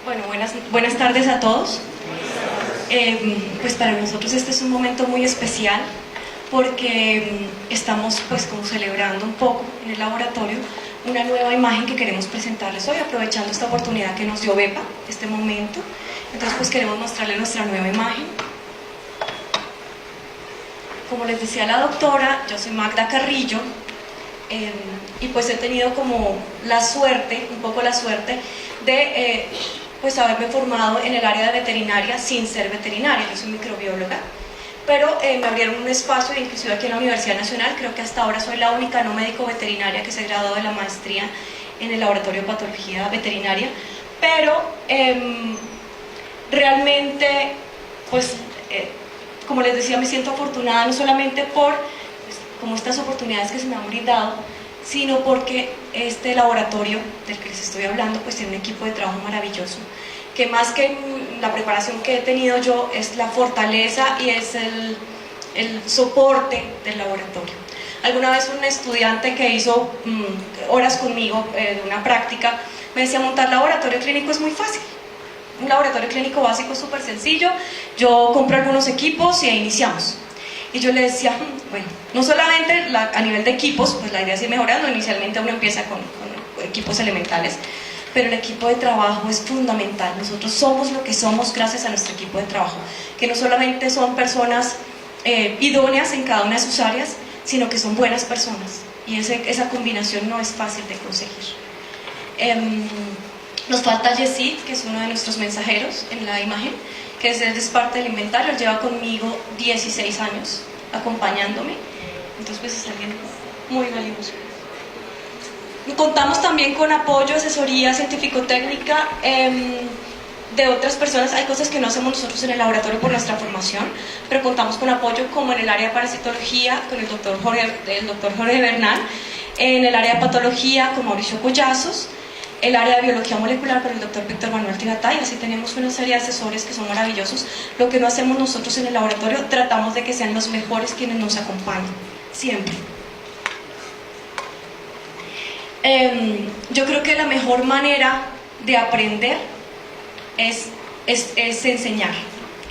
Bueno, buenas tardes a todos. Pues para nosotros este es un momento muy especial porque estamos pues como celebrando un poco en el laboratorio una nueva imagen que queremos presentarles hoy, aprovechando esta oportunidad que nos dio BEPA, este momento. Entonces pues queremos mostrarles nuestra nueva imagen. Como les decía la doctora, yo soy Magda Carrillo y pues he tenido como la suerte, un poco la suerte de pues haberme formado en el área de veterinaria sin ser veterinaria. Yo soy microbióloga, pero me abrieron un espacio, inclusive aquí en la Universidad Nacional. Creo que hasta ahora soy la única no médico veterinaria que se ha graduado de la maestría en el laboratorio de patología veterinaria, pero realmente pues como les decía, me siento afortunada no solamente por pues, como estas oportunidades que se me han brindado, sino porque este laboratorio del que les estoy hablando pues tiene un equipo de trabajo maravilloso, que más que la preparación que he tenido yo es la fortaleza y es el soporte del laboratorio. Alguna vez un estudiante que hizo horas conmigo de una práctica me decía: montar laboratorio clínico es muy fácil. Un laboratorio clínico básico es súper sencillo, yo compro algunos equipos y iniciamos. Y yo le decía, bueno, no solamente a nivel de equipos, pues la idea es ir mejorando. Inicialmente uno empieza con equipos elementales, pero el equipo de trabajo es fundamental. Nosotros somos lo que somos gracias a nuestro equipo de trabajo, que no solamente son personas idóneas en cada una de sus áreas, sino que son buenas personas, y esa combinación no es fácil de conseguir. Nos falta Yesid, que es uno de nuestros mensajeros en la imagen, que es parte del inventario. Él lleva conmigo 16 años acompañándome, entonces pues es alguien muy valioso. Contamos también con apoyo, asesoría científico-técnica de otras personas. Hay cosas que no hacemos nosotros en el laboratorio por nuestra formación, pero contamos con apoyo como en el área de parasitología con el doctor Jorge Bernal, en el área de patología con Mauricio Collazos, el área de biología molecular con el doctor Víctor Manuel Tigatay. Así tenemos una serie de asesores que son maravillosos. Lo que no hacemos nosotros en el laboratorio, tratamos de que sean los mejores quienes nos acompañen, siempre. Yo creo que la mejor manera de aprender es enseñar.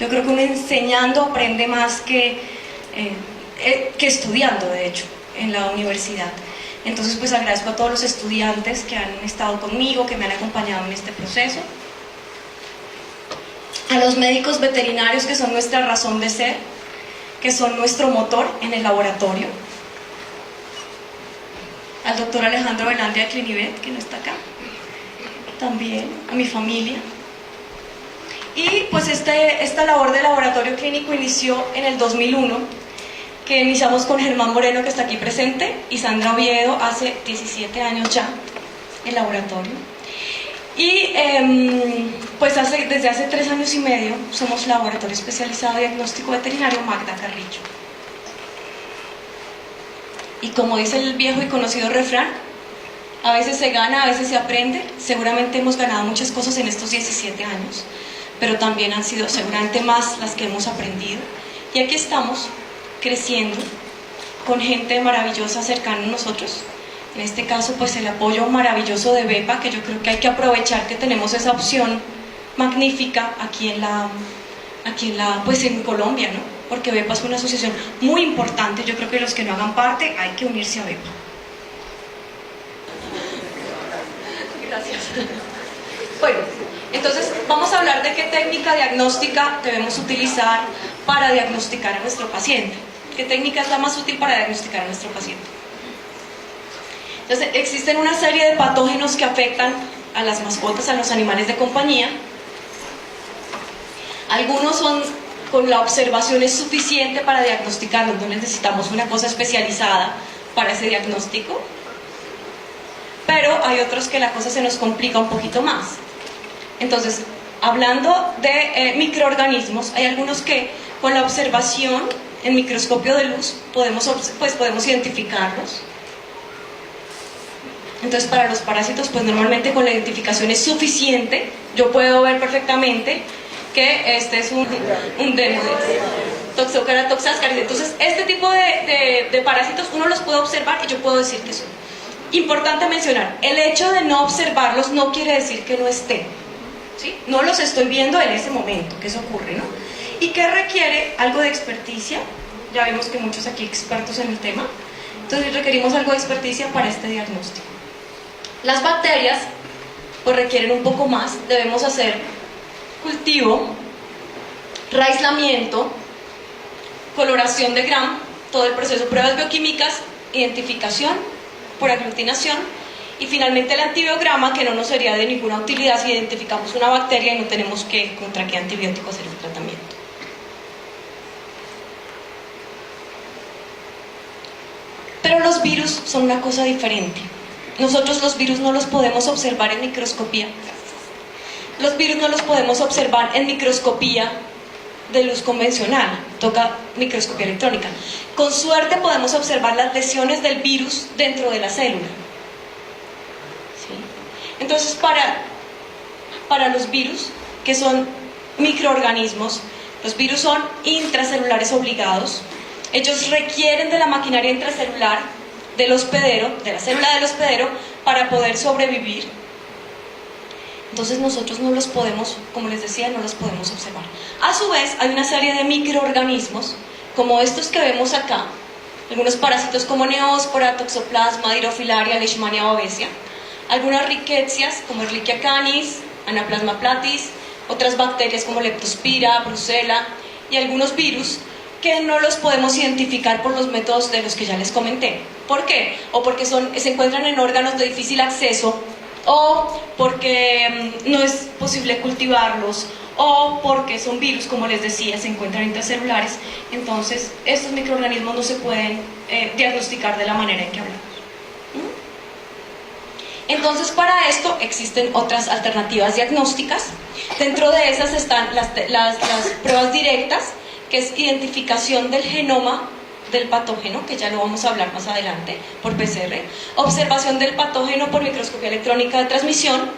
Yo creo que uno enseñando aprende más que estudiando, de hecho, en la universidad. Entonces pues agradezco a todos los estudiantes que han estado conmigo, que me han acompañado en este proceso, a los médicos veterinarios que son nuestra razón de ser, que son nuestro motor en el laboratorio, al doctor Alejandro Velandia de Clinivet, que no está acá, también a mi familia. Y pues esta labor de laboratorio clínico inició en el 2001, que iniciamos con Germán Moreno, que está aquí presente, y Sandra Oviedo hace 17 años ya en laboratorio. Y pues desde hace 3 años y medio somos laboratorio especializado de diagnóstico veterinario Magda Carrillo. Y como dice el viejo y conocido refrán, a veces se gana, a veces se aprende. Seguramente hemos ganado muchas cosas en estos 17 años, pero también han sido seguramente más las que hemos aprendido. Y aquí estamos, creciendo, con gente maravillosa cercana a nosotros. En este caso pues el apoyo maravilloso de BEPA, que yo creo que hay que aprovechar que tenemos esa opción magnífica aquí en Colombia, ¿no? Porque BEPA es una asociación muy importante. Yo creo que los que no hagan parte hay que unirse a BEPA. Gracias. Bueno, entonces vamos a hablar de qué técnica diagnóstica debemos utilizar para diagnosticar a nuestro paciente. ¿Qué técnica es la más útil para diagnosticar a nuestro paciente? Entonces, existen una serie de patógenos que afectan a las mascotas, a los animales de compañía. Algunos son con la observación es suficiente para diagnosticarlos, no necesitamos una cosa especializada para ese diagnóstico. Pero hay otros que la cosa se nos complica un poquito más. Entonces, hablando de microorganismos, hay algunos que con la observación en microscopio de luz podemos identificarlos. Entonces para los parásitos pues normalmente con la identificación es suficiente. Yo puedo ver perfectamente que este es un Demodex, Toxocara toxascaris. Entonces este tipo de parásitos uno los puede observar y yo puedo decir que son. Importante mencionar, el hecho de no observarlos no quiere decir que no estén. ¿sí? No los estoy viendo en ese momento que eso ocurre, ¿no? Y que requiere algo de experticia. Ya vemos que muchos aquí expertos en el tema. Entonces requerimos algo de experticia para este diagnóstico. Las bacterias pues requieren un poco más. Debemos hacer cultivo, raizamiento, coloración de Gram, todo el proceso, pruebas bioquímicas, identificación por aglutinación y finalmente el antibiograma, que no nos sería de ninguna utilidad si identificamos una bacteria y no tenemos contra qué antibiótico hacer el tratamiento. Pero los virus son una cosa diferente. Nosotros los virus no los podemos observar en microscopía. Los virus no los podemos observar en microscopía de luz convencional, toca microscopía electrónica. Con suerte podemos observar las lesiones del virus dentro de la célula. ¿Sí? Entonces, para los virus, que son microorganismos, los virus son intracelulares obligados. Ellos requieren de la maquinaria intracelular del hospedero, de la célula del hospedero, para poder sobrevivir. Entonces nosotros no los podemos, como les decía, no los podemos observar. A su vez, hay una serie de microorganismos, como estos que vemos acá, algunos parásitos como Neospora, Toxoplasma, Dirofilaria, Leishmania babesia, algunas ricketsias como Ehrlichia canis, Anaplasma platis, otras bacterias como Leptospira, Brucella y algunos virus que no los podemos identificar por los métodos de los que ya les comenté. ¿Por qué? O porque se encuentran en órganos de difícil acceso, o porque no es posible cultivarlos, o porque son virus, como les decía, se encuentran intracelulares. Entonces, estos microorganismos no se pueden diagnosticar de la manera en que hablamos. Entonces, para esto existen otras alternativas diagnósticas. Dentro de esas están las pruebas directas, que es identificación del genoma del patógeno, que ya lo vamos a hablar más adelante, por PCR, observación del patógeno por microscopía electrónica de transmisión,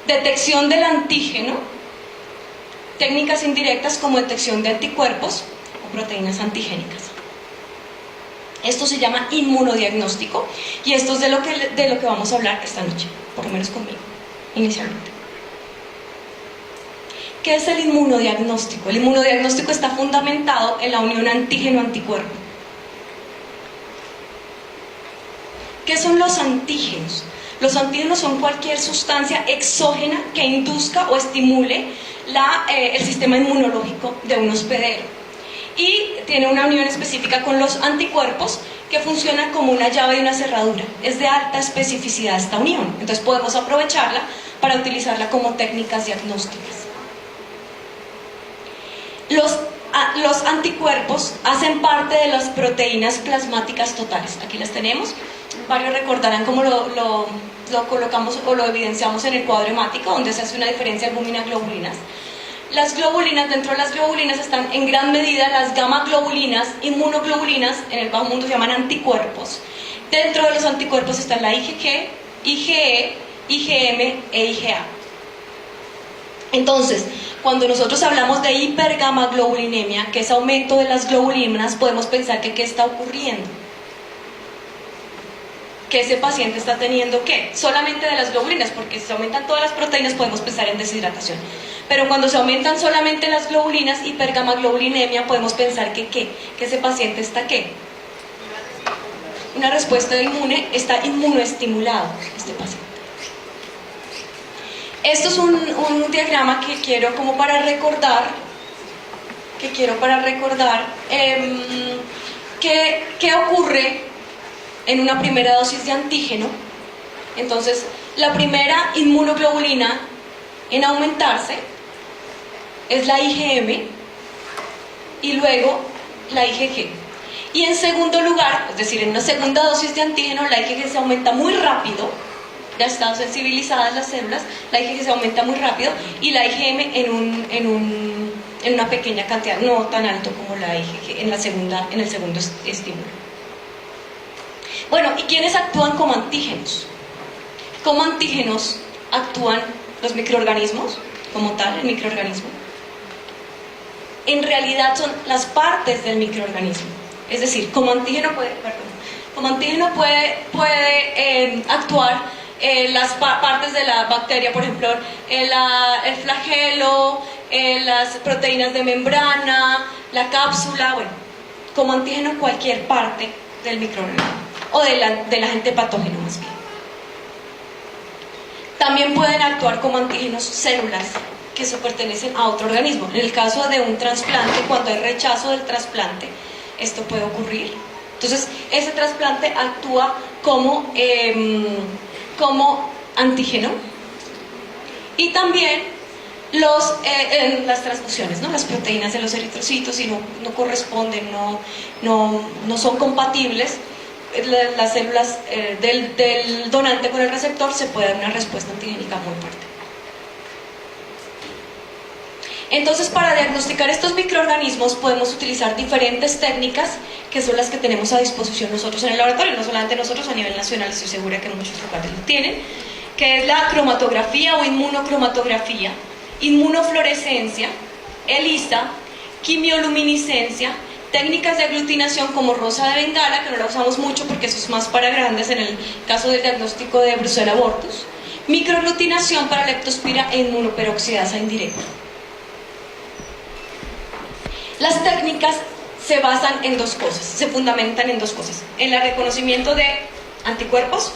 detección del antígeno, técnicas indirectas como detección de anticuerpos o proteínas antigénicas. Esto se llama inmunodiagnóstico y esto es de lo que vamos a hablar esta noche, por lo menos conmigo, inicialmente. ¿Qué es el inmunodiagnóstico? El inmunodiagnóstico está fundamentado en la unión antígeno-anticuerpo. ¿Qué son los antígenos? Los antígenos son cualquier sustancia exógena que induzca o estimule el sistema inmunológico de un hospedero. Y tiene una unión específica con los anticuerpos que funciona como una llave y una cerradura. Es de alta especificidad esta unión. Entonces podemos aprovecharla para utilizarla como técnicas diagnósticas. Los anticuerpos hacen parte de las proteínas plasmáticas totales. Aquí las tenemos. Varios recordarán cómo lo colocamos o lo evidenciamos en el cuadro hemático, donde se hace una diferencia albúmina-globulinas. Las globulinas, dentro de las globulinas están en gran medida las gamma-globulinas, inmunoglobulinas, en el bajo mundo se llaman anticuerpos. Dentro de los anticuerpos están la IgG, IgE, IgM e IgA. Entonces, cuando nosotros hablamos de hipergamaglobulinemia, que es aumento de las globulinas, podemos pensar que ¿qué está ocurriendo? Que ese paciente está teniendo ¿qué? Solamente de las globulinas, porque si se aumentan todas las proteínas podemos pensar en deshidratación. Pero cuando se aumentan solamente las globulinas, hipergamaglobulinemia, podemos pensar que ese paciente está ¿qué? Una respuesta inmune, está inmunoestimulado este paciente. Esto es un diagrama que quiero como para recordar, qué ocurre en una primera dosis de antígeno. Entonces, la primera inmunoglobulina en aumentarse es la IgM y luego la IgG. Y en segundo lugar, es decir, en una segunda dosis de antígeno, la IgG se aumenta muy rápido. Ya están sensibilizadas las células, la IgG se aumenta muy rápido y la IgM en una pequeña cantidad, no tan alto como la IgG en el segundo estímulo. Bueno, ¿y quiénes actúan como antígenos? ¿Cómo antígenos actúan los microorganismos? Como tal, el microorganismo. En realidad son las partes del microorganismo. Es decir, como antígeno puede actuar las partes de la bacteria, por ejemplo, el flagelo, las proteínas de membrana, la cápsula, bueno, como antígeno cualquier parte del microorganismo o del agente patógeno más bien. También pueden actuar como antígenos células que se pertenecen a otro organismo. En el caso de un trasplante, cuando hay rechazo del trasplante, esto puede ocurrir. Entonces, ese trasplante actúa como antígeno. Y también las transfusiones, ¿no? Las proteínas de los eritrocitos, si no corresponden, no son compatibles, las células del donante con el receptor, se puede dar una respuesta antigénica muy fuerte. Entonces, para diagnosticar estos microorganismos podemos utilizar diferentes técnicas que son las que tenemos a disposición nosotros en el laboratorio, no solamente nosotros, a nivel nacional estoy segura que muchos lugares lo tienen, que es la cromatografía o inmunocromatografía, inmunofluorescencia, ELISA, quimioluminiscencia, técnicas de aglutinación como rosa de Bengala, que no la usamos mucho porque eso es más para grandes en el caso del diagnóstico de Brucella abortus, microaglutinación para leptospira e inmunoperoxidasa indirecta. Las técnicas se basan en dos cosas, se fundamentan en dos cosas: en el reconocimiento de anticuerpos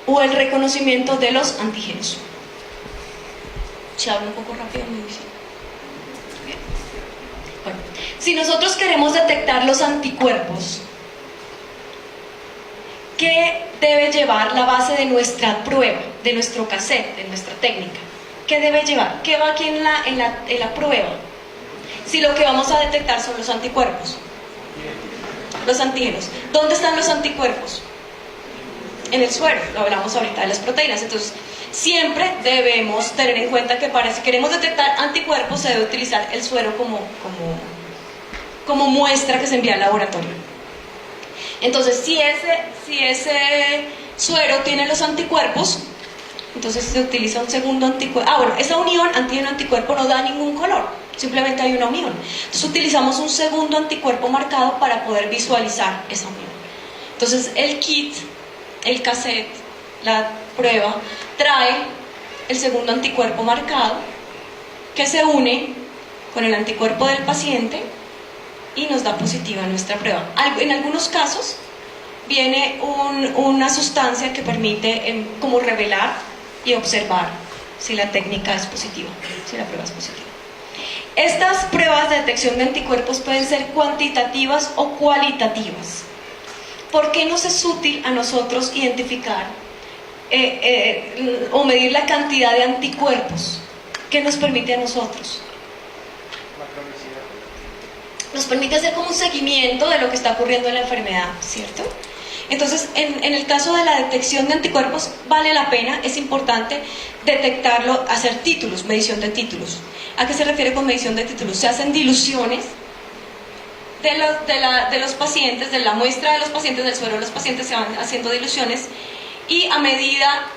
o el reconocimiento de los antígenos. Si hablo un poco rápido me dicen. Bueno, si nosotros queremos detectar los anticuerpos, ¿qué debe llevar la base de nuestra prueba, de nuestro cassette, de nuestra técnica? ¿Qué debe llevar? ¿Qué va aquí en la prueba? Si lo que vamos a detectar son los anticuerpos, los antígenos. ¿Dónde están los anticuerpos? En el suero, lo hablamos ahorita de las proteínas. Entonces, siempre debemos tener en cuenta que si queremos detectar anticuerpos, se debe utilizar el suero como muestra que se envía al laboratorio. Entonces, si ese suero tiene los anticuerpos, entonces se utiliza un segundo anticuerpo. Bueno, esa unión antígeno-anticuerpo no da ningún color, simplemente hay una unión. Entonces utilizamos un segundo anticuerpo marcado para poder visualizar esa unión. Entonces el kit, el cassette, la prueba, trae el segundo anticuerpo marcado que se une con el anticuerpo del paciente y nos da positiva nuestra prueba. En algunos casos viene una sustancia que permite como revelar y observar si la técnica es positiva, si la prueba es positiva. Estas pruebas de detección de anticuerpos pueden ser cuantitativas o cualitativas. ¿Por qué nos es útil a nosotros identificar o medir la cantidad de anticuerpos? ¿Qué nos permite a nosotros? Nos permite hacer como un seguimiento de lo que está ocurriendo en la enfermedad, ¿cierto? Entonces, en el caso de la detección de anticuerpos, vale la pena, es importante detectarlo, hacer títulos, medición de títulos. ¿A qué se refiere con medición de títulos? Se hacen diluciones de los pacientes, de la muestra de los pacientes, del suero de los pacientes, se van haciendo diluciones y a medida,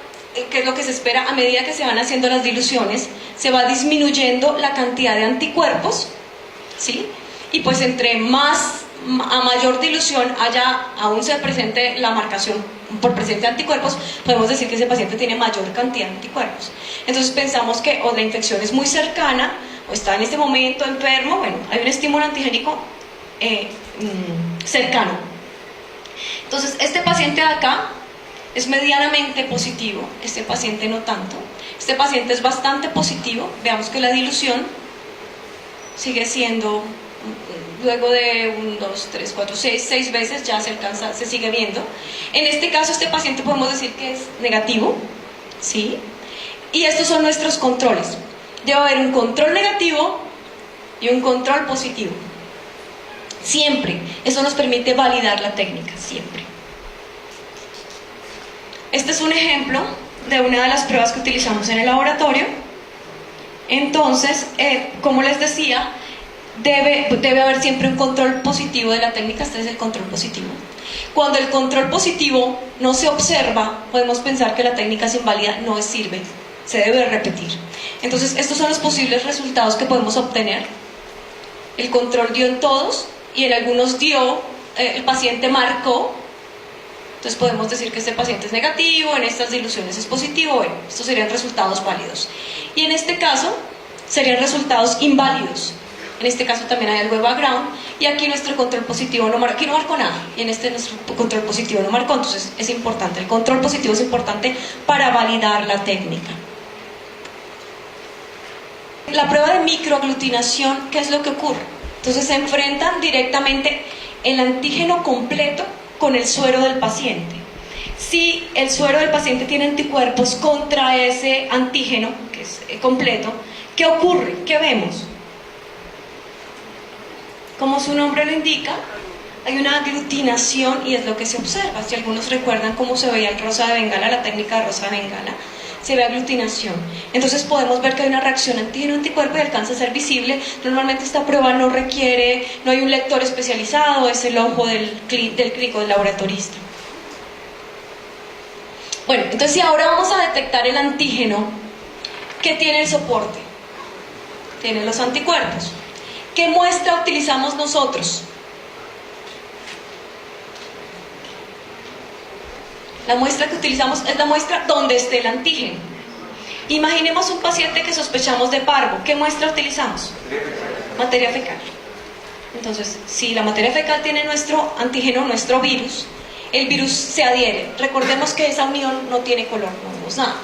que es lo que se espera, a medida que se van haciendo las diluciones, se va disminuyendo la cantidad de anticuerpos, ¿sí? Y pues a mayor dilución aún se presente la marcación por presencia de anticuerpos, podemos decir que ese paciente tiene mayor cantidad de anticuerpos. Entonces pensamos que o la infección es muy cercana, o está en este momento enfermo, bueno, hay un estímulo antigénico cercano. Entonces este paciente de acá es medianamente positivo, este paciente no tanto, este paciente es bastante positivo, veamos que la dilución sigue siendo, luego de 1, 2, 3, 4, 6 veces ya se sigue viendo. En este caso, este paciente podemos decir que es negativo, ¿sí? Y estos son nuestros controles. Debe haber un control negativo y un control positivo. Siempre. Eso nos permite validar la técnica, siempre. Este es un ejemplo de una de las pruebas que utilizamos en el laboratorio. Entonces, como les decía, debe haber siempre un control positivo de la técnica. Este es el control positivo. Cuando el control positivo no se observa, podemos pensar que la técnica es inválida, no sirve, se debe repetir. Entonces estos son los posibles resultados que podemos obtener. El control dio en todos y en algunos dio, el paciente marcó Entonces podemos decir que este paciente es negativo, en estas diluciones es positivo, bueno, estos serían resultados válidos. Y en este caso serían resultados inválidos. En este caso también hay algo de background, y aquí nuestro control positivo no marcó, aquí no marcó nada, y en este nuestro control positivo no marcó, entonces es importante, el control positivo es importante para validar la técnica. La prueba de microaglutinación, ¿qué es lo que ocurre? Entonces se enfrentan directamente el antígeno completo con el suero del paciente. Si el suero del paciente tiene anticuerpos contra ese antígeno, que es completo, ¿qué ocurre? ¿Qué vemos? Como su nombre lo indica, hay una aglutinación y es lo que se observa. Si algunos recuerdan cómo se veía el rosa de Bengala, la técnica de rosa de Bengala, se ve aglutinación. Entonces podemos ver que hay una reacción antígeno-anticuerpo y alcanza a ser visible. Normalmente esta prueba no requiere, no hay un lector especializado, es el ojo del clínico, del laboratorista. Bueno, entonces si ahora vamos a detectar el antígeno, ¿qué tiene el soporte? Tiene los anticuerpos. ¿Qué muestra utilizamos nosotros? La muestra que utilizamos es la muestra donde esté el antígeno. Imaginemos un paciente que sospechamos de parvo. ¿Qué muestra utilizamos? Materia fecal. Entonces, si la materia fecal tiene nuestro antígeno, nuestro virus, el virus se adhiere. Recordemos que esa unión no tiene color, no vemos nada.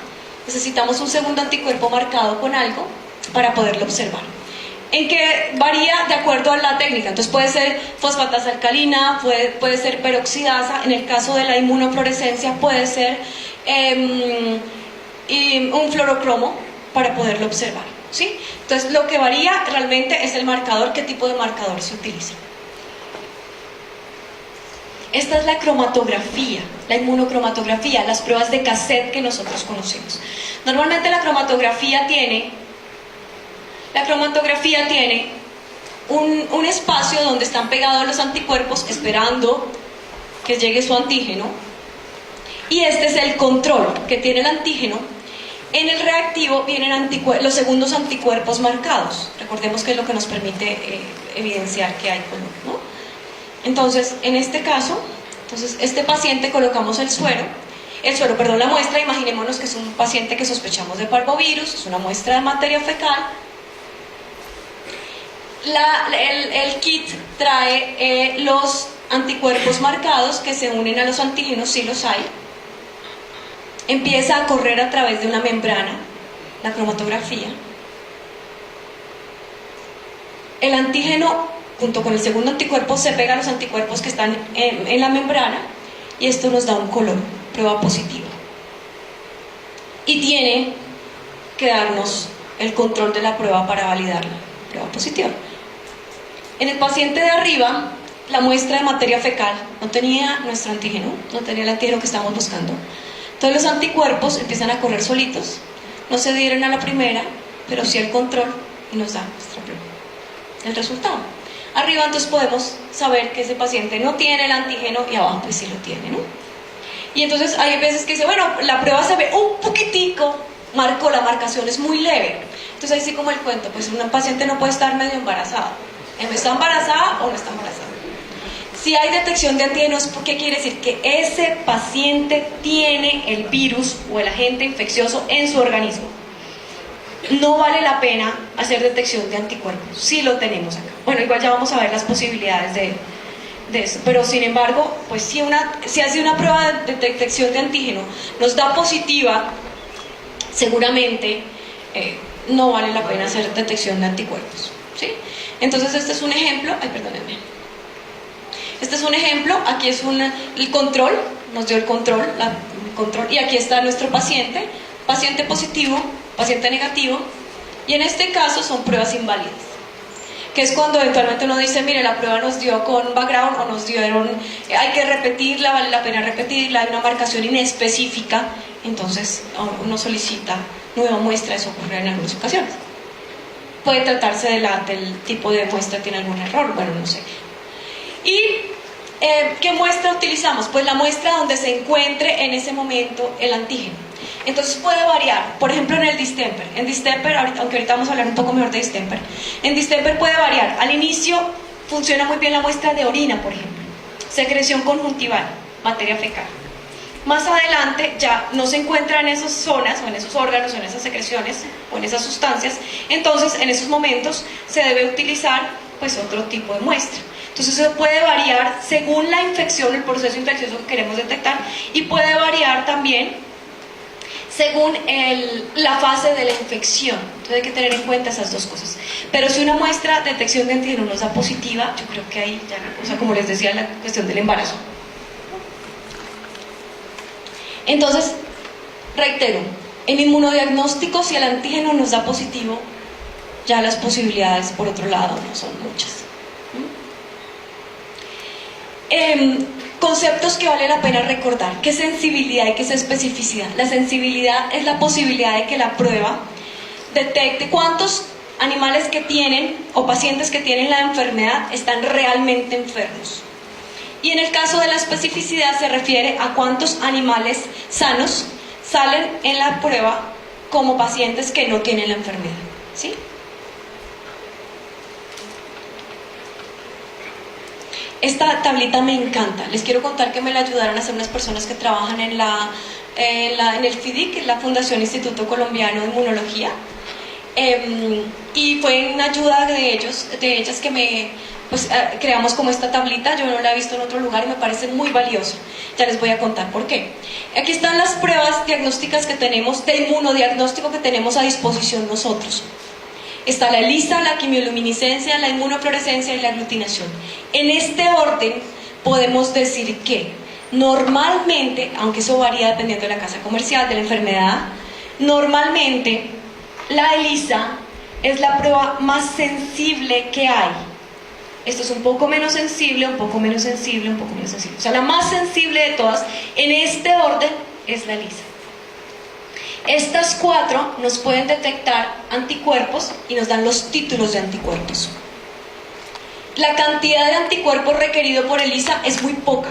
Necesitamos un segundo anticuerpo marcado con algo para poderlo observar. En que varía de acuerdo a la técnica, entonces puede ser fosfatasa alcalina, puede ser peroxidasa, en el caso de la inmunofluorescencia puede ser un fluorocromo para poderlo observar, ¿sí? Entonces lo que varía realmente es el marcador, qué tipo de marcador se utiliza. Esta es la cromatografía, la inmunocromatografía, las pruebas de cassette que nosotros conocemos. Normalmente la cromatografía tiene un espacio donde están pegados los anticuerpos esperando que llegue su antígeno, y este es el control que tiene el antígeno. En el reactivo vienen los segundos anticuerpos marcados. Recordemos que es lo que nos permite evidenciar que hay color, ¿no? Entonces, en este caso, este paciente colocamos la muestra. Imaginémonos que es un paciente que sospechamos de parvovirus, es una muestra de materia fecal. El kit trae los anticuerpos marcados que se unen a los antígenos, si los hay. Empieza a correr a través de una membrana, la cromatografía. El antígeno, junto con el segundo anticuerpo, se pega a los anticuerpos que están en la membrana, y esto nos da un color, prueba positiva. Y tiene que darnos el control de la prueba para validarla, prueba positiva. En el paciente de arriba, la muestra de materia fecal no tenía nuestro antígeno, no tenía el antígeno que estábamos buscando. Entonces los anticuerpos empiezan a correr solitos, no se adhieren a la primera, pero sí el control, y nos da el resultado. Arriba entonces podemos saber que ese paciente no tiene el antígeno, y abajo pues sí lo tiene, ¿no? Y entonces hay veces que dice, bueno, la prueba se ve un poquitico, la marcación es muy leve. Entonces ahí sí, como el cuento, pues una paciente no puede estar medio embarazada. ¿Está embarazada o no está embarazada? Si hay detección de antígenos, ¿qué quiere decir? Que ese paciente tiene el virus o el agente infeccioso en su organismo. No vale la pena hacer detección de anticuerpos. Sí lo tenemos acá. Bueno, igual ya vamos a ver las posibilidades de eso. Pero sin embargo, pues si hace una prueba de detección de antígeno nos da positiva, seguramente no vale la pena hacer detección de anticuerpos, ¿sí? Entonces este es un ejemplo, este es un ejemplo, aquí es el control, nos dio el control, y aquí está nuestro paciente positivo, paciente negativo, y en este caso son pruebas inválidas, que es cuando eventualmente uno dice, mire, la prueba nos dio con background, o nos dieron, hay que repetirla, vale la pena repetirla, hay una marcación inespecífica, entonces uno solicita nueva muestra. Eso ocurre en algunas ocasiones. Puede tratarse del tipo de muestra, tiene algún error, bueno, no sé. ¿Y qué muestra utilizamos? Pues la muestra donde se encuentre en ese momento el antígeno. Entonces puede variar, por ejemplo en el distemper. En distemper, aunque ahorita vamos a hablar un poco mejor de distemper, en distemper puede variar. Al inicio funciona muy bien la muestra de orina, por ejemplo. Secreción conjuntival, materia fecal. más adelante ya no se encuentra en esas zonas, o en esos órganos, o en esas secreciones, o en esas sustancias, entonces en esos momentos se debe utilizar pues otro tipo de muestra. Entonces eso puede variar según la infección, el proceso infeccioso que queremos detectar, y puede variar también según la fase de la infección. Entonces hay que tener en cuenta esas dos cosas. Pero si una muestra de detección de antígeno nos da positiva, yo creo que ahí ya la cosa, como les decía, la cuestión del embarazo. Entonces, reitero, en inmunodiagnóstico, si el antígeno nos da positivo, ya las posibilidades por otro lado no son muchas. Conceptos que vale la pena recordar: ¿qué es sensibilidad y qué es especificidad? La sensibilidad es la posibilidad de que la prueba detecte cuántos animales que tienen o pacientes que tienen la enfermedad están realmente enfermos. Y en el caso de la especificidad se refiere a cuántos animales sanos salen en la prueba como pacientes que no tienen la enfermedad, ¿sí? Esta tablita me encanta. Les quiero contar que me la ayudaron a hacer unas personas que trabajan en el FIDIC, que es la Fundación Instituto Colombiano de Inmunología, y fue una ayuda de ellas que creamos como esta tablita. Yo no la he visto en otro lugar y me parece muy valioso. Ya les voy a contar por qué. Aquí están las pruebas diagnósticas que tenemos, de inmunodiagnóstico que tenemos a disposición nosotros. Está la ELISA, la quimioluminiscencia, la inmunofluorescencia y la aglutinación. En este orden podemos decir que normalmente, aunque eso varía dependiendo de la casa comercial, de la enfermedad, normalmente la ELISA es la prueba más sensible que hay. Esto es un poco menos sensible, un poco menos sensible, un poco menos sensible. O sea, la más sensible de todas, en este orden, es la ELISA. Estas cuatro nos pueden detectar anticuerpos y nos dan los títulos de anticuerpos. La cantidad de anticuerpos requerido por ELISA es muy poca.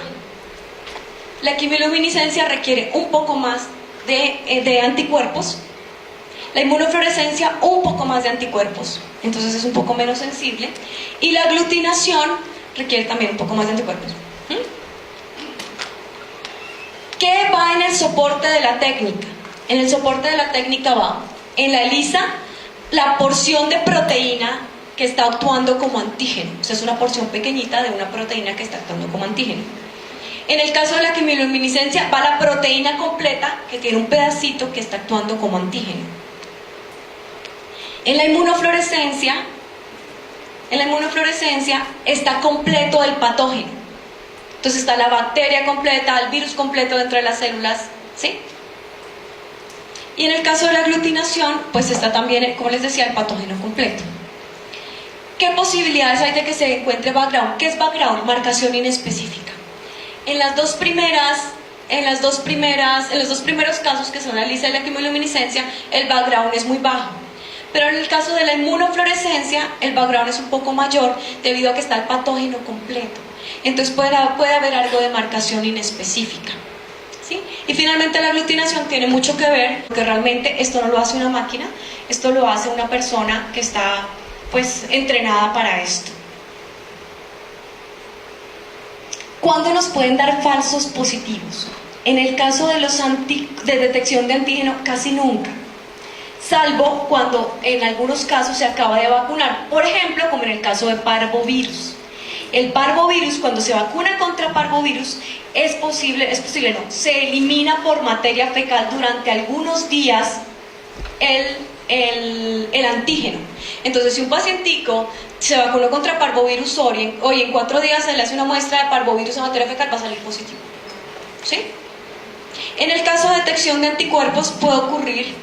La quimioluminiscencia requiere un poco más de anticuerpos. La inmunofluorescencia un poco más de anticuerpos, entonces es un poco menos sensible. Y la aglutinación requiere también un poco más de anticuerpos. ¿Qué va en el soporte de la técnica? En el soporte de la técnica va, en la ELISA, la porción de proteína que está actuando como antígeno. O sea, es una porción pequeñita de una proteína que está actuando como antígeno. En el caso de la quimioluminiscencia va la proteína completa, que tiene un pedacito que está actuando como antígeno. En la inmunofluorescencia está completo el patógeno. Entonces está la bacteria completa, el virus completo dentro de las células, ¿sí? Y en el caso de la aglutinación, pues está también, como les decía, el patógeno completo. ¿Qué posibilidades hay de que se encuentre background? ¿Qué es background? Marcación inespecífica. En los dos primeros casos, que son la ELISA y la quimioluminiscencia, el background es muy bajo. Pero en el caso de la inmunofluorescencia, el background es un poco mayor debido a que está el patógeno completo. Entonces puede haber algo de marcación inespecífica, ¿sí? Y finalmente la aglutinación tiene mucho que ver, porque realmente esto no lo hace una máquina, esto lo hace una persona que está pues entrenada para esto. ¿Cuándo nos pueden dar falsos positivos? En el caso de de detección de antígeno, casi nunca, salvo cuando en algunos casos se acaba de vacunar, por ejemplo, como en el caso de parvovirus. El parvovirus, cuando se vacuna contra parvovirus, se elimina por materia fecal durante algunos días el antígeno. Entonces, si un pacientico se vacunó contra parvovirus hoy en 4 días se le hace una muestra de parvovirus en materia fecal, va a salir positivo, ¿sí? En el caso de detección de anticuerpos puede ocurrir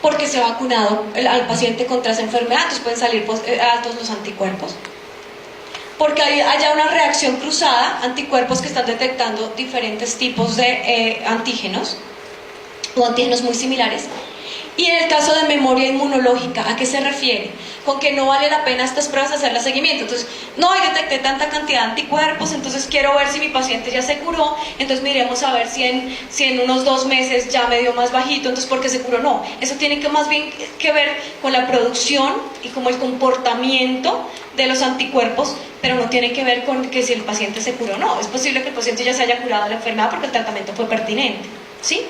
porque se ha vacunado al paciente contra esa enfermedad, entonces pueden salir altos los anticuerpos. Porque haya una reacción cruzada, anticuerpos que están detectando diferentes tipos de antígenos, o antígenos muy similares. Y en el caso de memoria inmunológica, ¿a qué se refiere? con que no vale la pena estas pruebas hacerle seguimiento. Entonces, no, y detecté tanta cantidad de anticuerpos, entonces quiero ver si mi paciente ya se curó, entonces miremos a ver si en unos 2 meses ya me dio más bajito, entonces ¿por qué se curó? No, eso tiene que más bien que ver con la producción y como el comportamiento de los anticuerpos, pero no tiene que ver con que si el paciente se curó o no. Es posible que el paciente ya se haya curado de la enfermedad porque el tratamiento fue pertinente, ¿sí?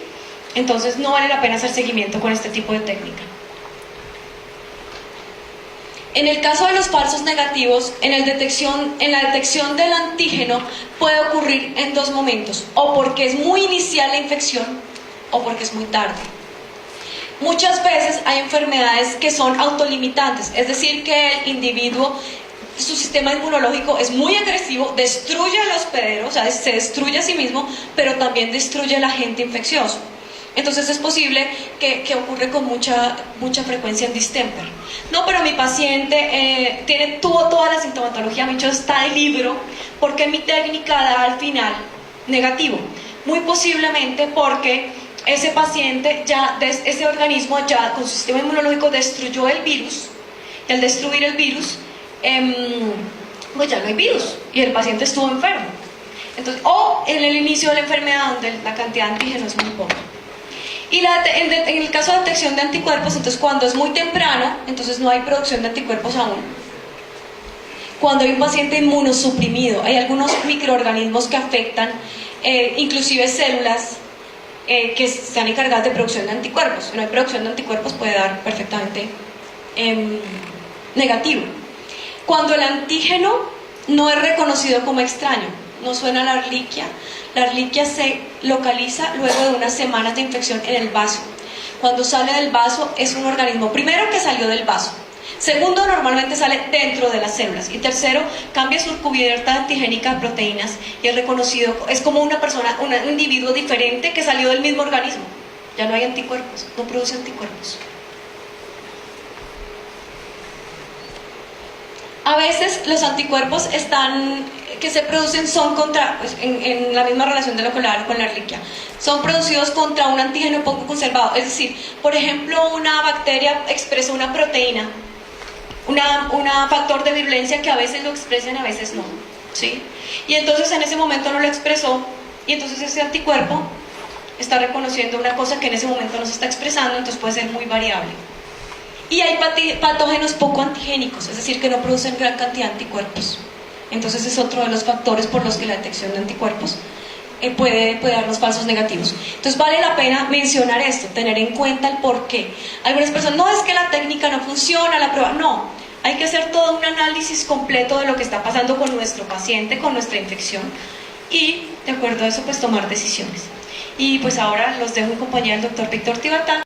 Entonces no vale la pena hacer seguimiento con este tipo de técnica. En el caso de los falsos negativos, en la detección del antígeno puede ocurrir en 2 momentos, o porque es muy inicial la infección, o porque es muy tarde. Muchas veces hay enfermedades que son autolimitantes, es decir, que el individuo, su sistema inmunológico es muy agresivo, destruye al hospedero, o sea, se destruye a sí mismo, pero también destruye al agente infeccioso. Entonces es posible que ocurre con mucha frecuencia en distemper. No, pero mi paciente tuvo toda la sintomatología, Micho está el libro, porque mi técnica da al final negativo. Muy posiblemente porque ese paciente ese organismo ya con su sistema inmunológico destruyó el virus, y al destruir el virus, pues ya no hay virus, y el paciente estuvo enfermo. Entonces, o en el inicio de la enfermedad donde la cantidad de antígeno es muy poca. Y en el caso de detección de anticuerpos, entonces cuando es muy temprano, entonces no hay producción de anticuerpos aún. Cuando hay un paciente inmunosuprimido, hay algunos microorganismos que afectan, inclusive células que están encargadas de producción de anticuerpos. Si no hay producción de anticuerpos puede dar perfectamente negativo. Cuando el antígeno no es reconocido como extraño, no suena la arliquia se localiza luego de unas semanas de infección en el vaso. Cuando sale del vaso es un organismo, primero, que salió del vaso, segundo, normalmente sale dentro de las células, y tercero, cambia su cubierta antigénica de proteínas y es reconocido, es como una persona, un individuo diferente que salió del mismo organismo. Ya no hay anticuerpos, no produce anticuerpos. A veces los anticuerpos que se producen son contra, pues, en la misma relación de lo que hablaron con la arliquia, son producidos contra un antígeno poco conservado. Es decir, por ejemplo, una bacteria expresa una proteína, un factor de virulencia que a veces lo expresa y a veces no, ¿sí? Y entonces en ese momento no lo expresó, y entonces ese anticuerpo está reconociendo una cosa que en ese momento no se está expresando, entonces puede ser muy variable. Y hay patógenos poco antigénicos, es decir, que no producen gran cantidad de anticuerpos. Entonces es otro de los factores por los que la detección de anticuerpos puede darnos falsos negativos. Entonces vale la pena mencionar esto, tener en cuenta el por qué. Algunas personas, no, es que la técnica no funciona, la prueba, no. Hay que hacer todo un análisis completo de lo que está pasando con nuestro paciente, con nuestra infección, y de acuerdo a eso pues tomar decisiones. Y pues ahora los dejo en compañía del doctor Víctor Tibertán.